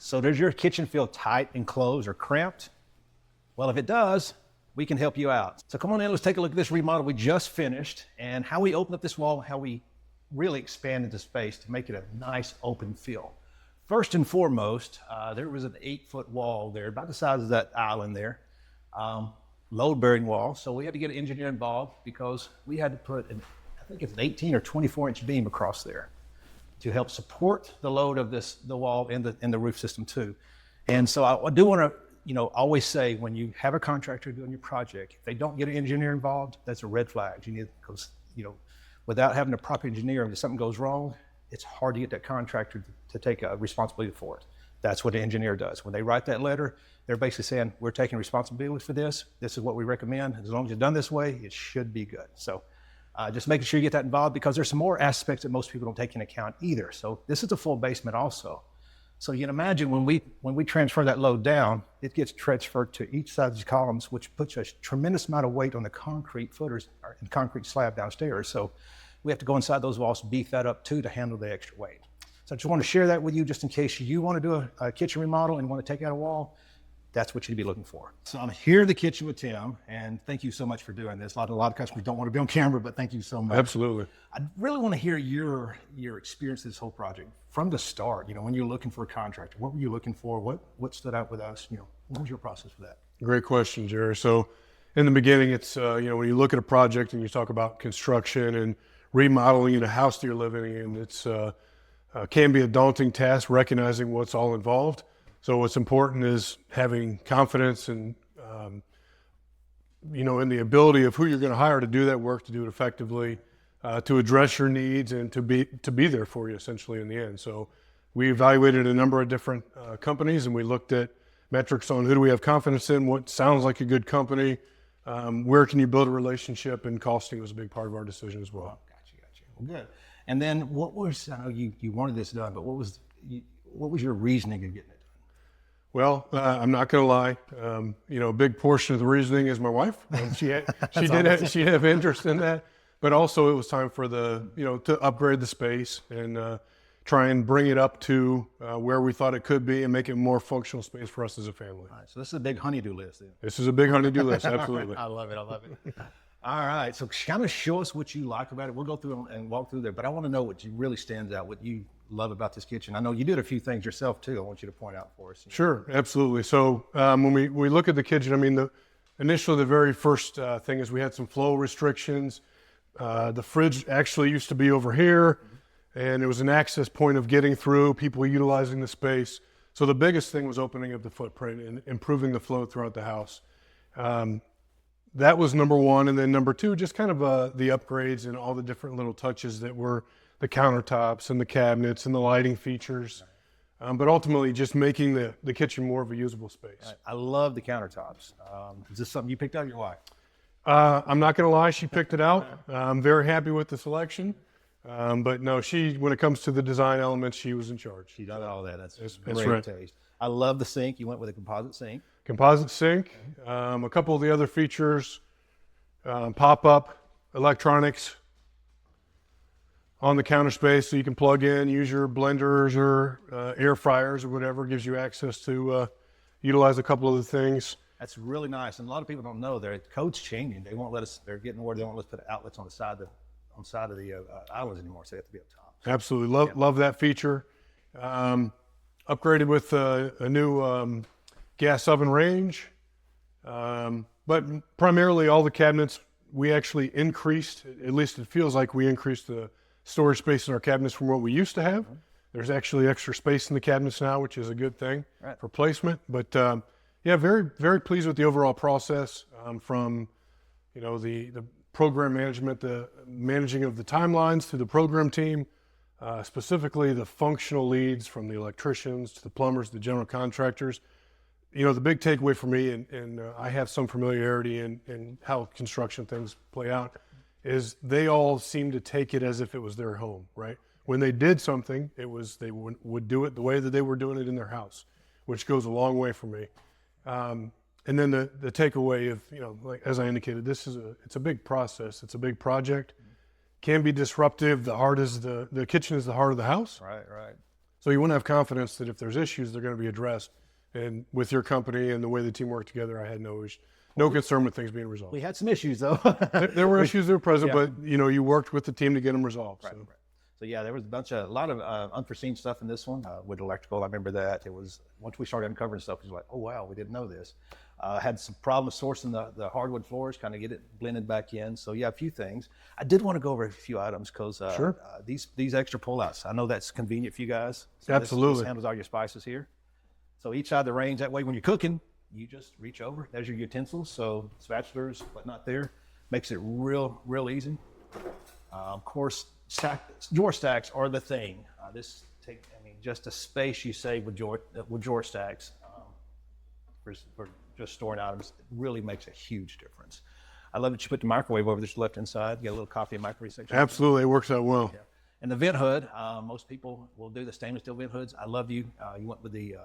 So does your kitchen feel tight and closed or cramped? Well, if it does, we can help you out. So come on in, let's take a look at this remodel we just finished and how we opened up this wall, how we really expanded the space to make it a nice open feel. First and foremost, there was an 8-foot wall there, about the size of that island there, load-bearing wall. So we had to get an engineer involved because we had to put, I think it's an 18 or 24-inch beam across there to help support the load of the wall and the roof system too. And so I do want to, always say when you have a contractor doing your project, if they don't get an engineer involved, that's a red flag. You need, because without having a proper engineer, if something goes wrong, it's hard to get that contractor to take a responsibility for it. That's what the engineer does. When they write that letter, they're basically saying, we're taking responsibility for this. This is what we recommend. As long as it's done this way, it should be good. So just making sure you get that involved, because there's some more aspects that most people don't take into account either. So this is a full basement also. So you can imagine when we transfer that load down, it gets transferred to each side of these columns, which puts a tremendous amount of weight on the concrete footers and concrete slab downstairs. So we have to go inside those walls, beef that up too, to handle the extra weight. So I just want to share that with you just in case you want to do a kitchen remodel and want to take out a wall. That's what you'd be looking for. So I'm here in the kitchen with Tim, and thank you so much for doing this. A lot of customers don't want to be on camera, but thank you so much. Absolutely. I really want to hear your experience of this whole project from the start. When you're looking for a contractor, what were you looking for? What stood out with us? What was your process for that? Great question, Jerry. So in the beginning, it's, when you look at a project and you talk about construction and remodeling a house that you're living in, it's can be a daunting task, recognizing what's all involved. So what's important is having confidence and, in the ability of who you're going to hire to do that work, to do it effectively, to address your needs, and to be there for you essentially in the end. So we evaluated a number of different companies, and we looked at metrics on who do we have confidence in, what sounds like a good company, where can you build a relationship, and costing was a big part of our decision as well. Gotcha. Well, good. And then I know you wanted this done, but what was your reasoning of getting it done? Well, I'm not going to lie. A big portion of the reasoning is my wife. She did have interest in that, but also it was time for to upgrade the space and try and bring it up to where we thought it could be and make it a more functional space for us as a family. All right, so this is a big honey-do list then. This is a big honey-do list, absolutely. I love it. All right, so kind of show us what you like about it. We'll go through and walk through there, but I want to know what really stands out, what you love about this kitchen. I know you did a few things yourself too. I want you to point out for us. Sure, absolutely. So when we look at the kitchen, initially the very first thing is we had some flow restrictions. The fridge actually used to be over here, and it was an access point of getting through, people utilizing the space. So the biggest thing was opening up the footprint and improving the flow throughout the house. That was number one. And then number two, just kind of the upgrades and all the different little touches that were the countertops and the cabinets and the lighting features. But ultimately just making the kitchen more of a usable space. I love the countertops. Is this something you picked out, your wife? I'm not going to lie, she picked it out. I'm very happy with the selection. But no, when it comes to the design elements, she was in charge. She did all that. That's great right. Taste. I love the sink. You went with a composite sink. Composite sink. A couple of the other features, pop-up electronics on the counter space, so you can plug in, use your blenders or air fryers or whatever, gives you access to utilize a couple of the things. That's really nice. And a lot of people don't know the code's changing. They won't let us, they're getting where they won't let us put outlets on the side of the islands anymore, so they have to be up top. Absolutely. Love that feature. Upgraded with a new gas oven range. But primarily all the cabinets, we actually increased, at least it feels like we increased the storage space in our cabinets from what we used to have. There's actually extra space in the cabinets now, which is a good thing for placement. But very, very pleased with the overall process, from the program management, the managing of the timelines to the program team, specifically the functional leads from the electricians to the plumbers, the general contractors. The big takeaway for me, and I have some familiarity in how construction things play out, is they all seem to take it as if it was their home, right? When they did something, they would do it the way that they were doing it in their house, which goes a long way for me. And then the takeaway of, like as I indicated, it's a big process. It's a big project. Can be disruptive. The kitchen is the heart of the house. Right. So you want to have confidence that if there's issues, they're going to be addressed. And with your company and the way the team worked together, I had no concern with things being resolved. We had some issues though. There were issues that were present, Yeah. but you worked with the team to get them resolved. Right, So. right. So yeah, there was a lot of unforeseen stuff in this one with electrical. I remember that it was once we started uncovering stuff, it was like, oh wow, we didn't know this. Had some problems sourcing the hardwood floors, kind of get it blended back in. So yeah, a few things. I did want to go over a few items because Sure. These extra pullouts, I know that's convenient for you guys. So Absolutely. This handles all your spices here. So each side of the range, that way when you're cooking, you just reach over. There's your utensils. So spatulas, whatnot there, makes it real easy. Of course, drawer stacks are the thing. Just a space you save with drawer stacks for just storing items, it really makes a huge difference. I love that you put the microwave over this left-hand side. You got a little coffee and microwave section. Absolutely, it works out well. Yeah. And the vent hood, most people will do the stainless steel vent hoods. I love you went with the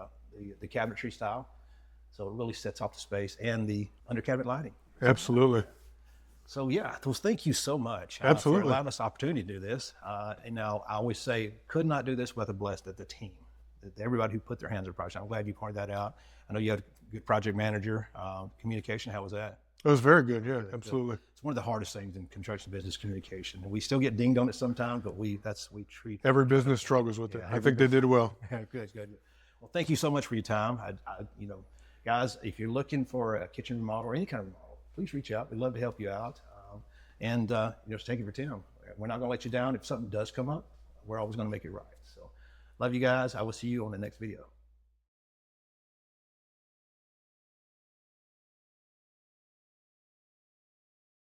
cabinetry style. So it really sets off the space and the under cabinet lighting. Absolutely. So yeah, thank you so much Absolutely. for allowing us the opportunity to do this. And now I always say, could not do this without the team, everybody who put their hands on the project. I'm glad you pointed that out. I know you had a good project manager, communication. How was that? It was very good. Yeah, absolutely. It's one of the hardest things in construction business, communication. And we still get dinged on it sometimes, but we treat. Every business struggles with it. Yeah, I think they did well. Good. Well, thank you so much for your time. Guys, if you're looking for a kitchen remodel or any kind of remodel, please reach out. We'd love to help you out. Just take it for Tim. We're not going to let you down. If something does come up, we're always going to make it right. So love you guys. I will see you on the next video.